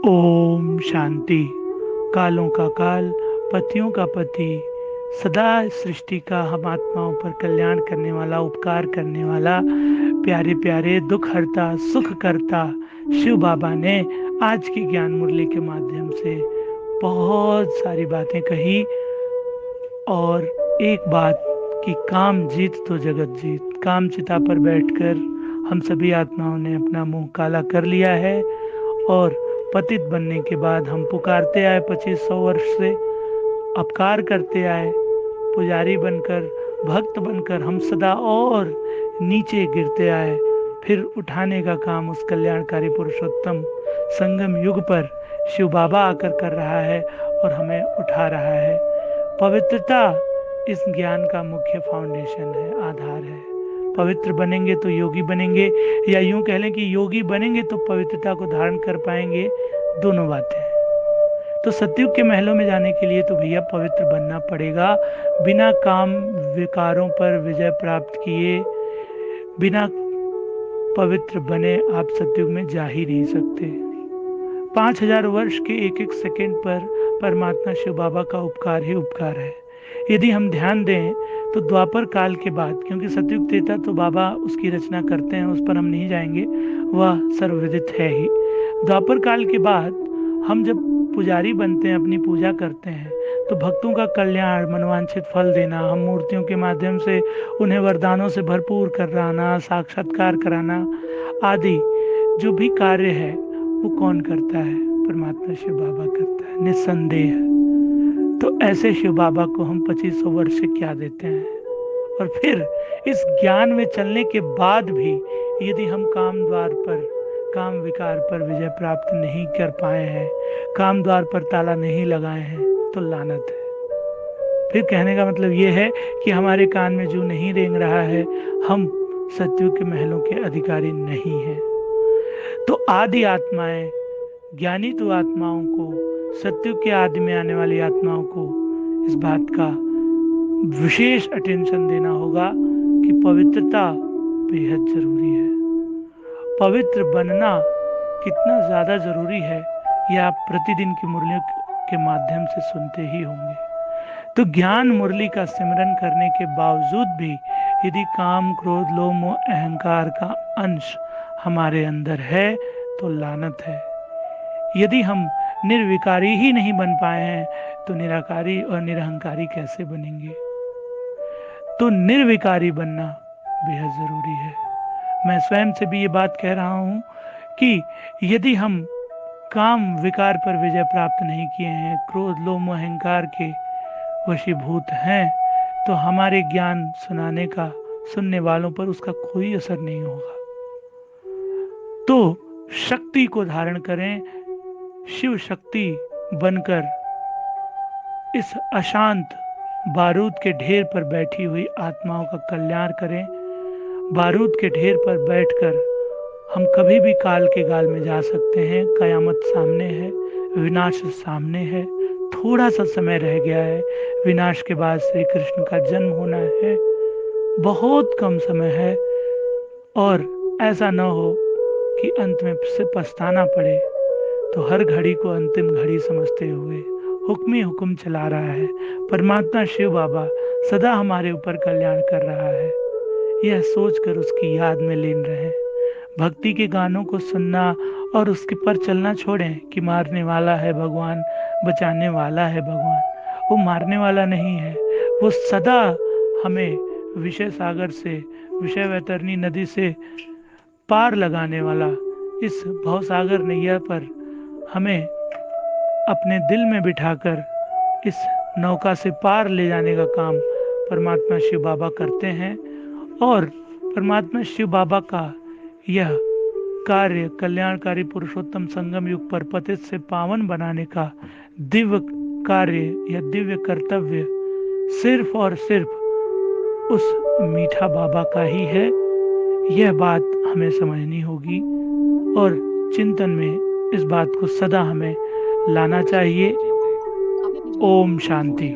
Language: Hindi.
ओम शांति। कालों का काल, पतियों का पति, सदा सृष्टि का हम आत्माओं पर कल्याण करने वाला, उपकार करने वाला, प्यारे प्यारे दुख हरता सुख करता शिव बाबा ने आज की ज्ञान मुरली के माध्यम से बहुत सारी बातें कही। और एक बात कि काम जीत तो जगत जीत, काम चिता पर बैठकर हम सभी आत्माओं ने अपना मुंह काला कर लिया है। और पतित बनने के बाद हम पुकारते आए 2500 वर्ष से, अपकार करते आए, पुजारी बनकर, भक्त बनकर हम सदा और नीचे गिरते आए। फिर उठाने का काम उस कल्याणकारी पुरुषोत्तम संगम युग पर शिव बाबा आकर कर रहा है और हमें उठा रहा है। पवित्रता इस ज्ञान का मुख्य फाउंडेशन है, आधार है। पवित्र बनेंगे तो योगी बनेंगे, या यूं कह लें कि योगी बनेंगे तो पवित्रता को धारण कर पाएंगे। दोनों बातें हैं। तो सतयुग के महलों में जाने के लिए तो भैया पवित्र बनना पड़ेगा। बिना काम विकारों पर विजय प्राप्त किए, बिना पवित्र बने आप सतयुग में जा ही नहीं सकते। 5000 वर्ष के एक एक सेकंड पर परमात्मा शिव बाबा का उपकार ही उपकार है। यदि हम ध्यान दें तो द्वापर काल के बाद, क्योंकि सतयुग त्रेता तो बाबा उसकी रचना करते हैं, उस पर हम नहीं जाएंगे, वह सर्वविदित है ही। द्वापर काल के बाद हम जब पुजारी बनते हैं, अपनी पूजा करते हैं, तो भक्तों का कल्याण, मनवांछित फल देना, हम मूर्तियों के माध्यम से उन्हें वरदानों से भरपूर कराना, साक्षात्कार कराना आदि जो भी कार्य है वो कौन करता है? परमात्मा शिव बाबा करता है, निस्संदेह। तो ऐसे शिव बाबा को हम 2500 वर्ष से क्या देते हैं? और फिर इस ज्ञान में चलने के बाद भी यदि हम काम द्वार पर, काम विकार पर विजय प्राप्त नहीं कर पाए हैं, काम द्वार पर ताला नहीं लगाए हैं, तो लानत है। फिर कहने का मतलब ये है कि हमारे कान में जू नहीं रेंग रहा है, हम सतयुग के महलों के अधिकारी नहीं हैं। तो आदि आत्माएं, ज्ञानी तो आत्माओं को, सतयुग के आदि में आने वाली आत्माओं को इस बात का विशेष अटेंशन देना होगा कि पवित्रता बेहद जरूरी है। पवित्र बनना कितना ज्यादा जरूरी है, यह आप प्रतिदिन की मुरलियों के माध्यम से सुनते ही होंगे। तो ज्ञान मुरली का सिमरन करने के बावजूद भी यदि काम, क्रोध, लोभ, मोह, अहंकार का अंश हमारे अंदर है तो लानत है। यदि हम निर्विकारी ही नहीं बन पाए हैं तो निराकारी और निरहंकारी कैसे बनेंगे? तो निर्विकारी बनना बेहद जरूरी है। मैं स्वयं से भी ये बात कह रहा हूं कि यदि हम काम विकार पर विजय प्राप्त नहीं किए हैं, क्रोध, लोभ, मोह, अहंकार के वशीभूत हैं, तो हमारे ज्ञान सुनाने का, सुनने वालों पर उसका कोई असर नहीं होगा। तो शक्ति को धारण करें, शिव शक्ति बनकर इस अशांत बारूद के ढेर पर बैठी हुई आत्माओं का कल्याण करें। बारूद के ढेर पर बैठकर हम कभी भी काल के गाल में जा सकते हैं। कयामत सामने है, विनाश सामने है, थोड़ा सा समय रह गया है। विनाश के बाद श्री कृष्ण का जन्म होना है, बहुत कम समय है। और ऐसा न हो कि अंत में से पछताना पड़े। तो हर घड़ी को अंतिम घड़ी समझते हुए हुक्म ही हुक्म चला रहा है परमात्मा शिव बाबा, सदा हमारे ऊपर कल्याण कर रहा है। यह सोचकर उसकी याद में लीन रहें। भक्ति के गानों को सुनना और उसके पर चलना छोड़ें कि मारने वाला है भगवान, बचाने वाला है भगवान। वो मारने वाला नहीं है, वो सदा हमें विषय सागर से, विषय वैतरणी नदी से पार लगाने वाला, इस भवसागर नैया पर हमें अपने दिल में बिठाकर इस नौका से पार ले जाने का काम परमात्मा शिव बाबा करते हैं। और परमात्मा शिव बाबा का यह कार्य, कल्याणकारी पुरुषोत्तम संगम युग पर पतित से पावन बनाने का दिव्य कार्य या दिव्य कर्तव्य सिर्फ और सिर्फ उस मीठा बाबा का ही है। यह बात हमें समझनी होगी और चिंतन में इस बात को सदा हमें लाना चाहिए। ओम शांति।